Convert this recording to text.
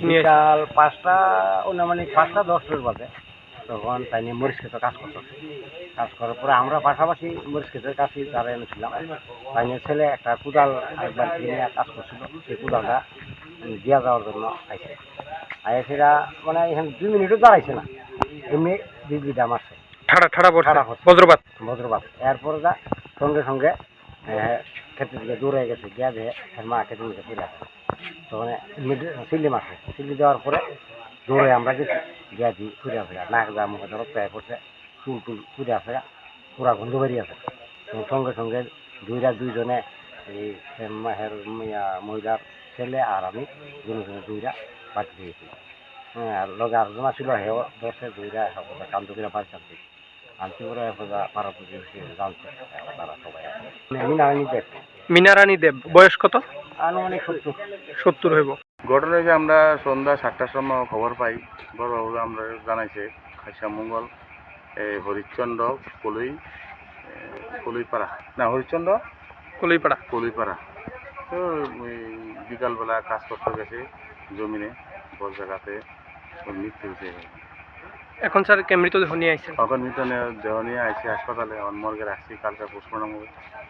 বিকাল 5টা অনুমানিক 5টা 10 বাজে তখন তাই নিয়ে মরিচ ক্ষেতে কাজ করতেছে। কাজ করার পরে আমরা পাশাপাশি মরিচ ক্ষেতের কাছে যারা এনেছিলাম তাই নিয়ে ছেলে একটা কোদাল একবার কিনে কাজ করছিল, সেই কোদালটা দিয়া যাওয়ার জন্য আইসে। আইসেরা মানে এখানে 2 মিনিটও দাঁড়াইছে না, এমনি বিজলিটা মারছে, ঠাড়া পড়ছে, ঠাড়া পড়ছে, বজ্রপাত। বজ্রপাত। এরপরে যা সঙ্গে সঙ্গে ক্ষেতের দিকে দৌড়ে গেছে, গিয়া দিয়ে মা ক্ষেতের দিকে ফিরে আসে। তখন সিল্লি মারছে, সিল্লি দেওয়ার পরে দৌড়ে আমরা গেছি, গিয়া দিই ফিরে আসে, নাক যা মুখে ধরো প্রায় পড়ছে, চুল টুল ফিরে আসে, পুরা গন্ধ বেরিয়ে আছে। সঙ্গে সঙ্গে দুইজনে এই মহিলার ছেলে আর আমি দুইরা বাড়ি দিয়েছি। হ্যাঁ, আর লগে আলোচনা ছিল, হেও ধরছে দুইরা কান্দ করে বাড়ি আনছি, আনছি করে পাড়া প্রতিবেশী জানছে তারা সবাই। মিনারানি দেব। মিনারানী দেব, বয়স কত? আনুমানিক 70। 70 হইব। ঘটনা যে আমরা সন্ধ্যা 7টার সময় খবর পাই, বড়বাবু আমরা জানাইছে খাইসা মঙ্গল হরিশ্চন্দ্র কলইপাড়া না হরিশ্চন্দ্র কলইপাড়া। তো বিকালবেলা কাজ করতে গেছে জমিনে, বড় জায়গাতে মৃত্যু হয়েছে। এখন স্যার কে মৃতদেহ নিয়ে আইছেন? এখন মৃত দেহ নিয়ে আইসি হাসপাতালে, মর্গে রাখছি, কালকে পোস্টমর্টম হবে।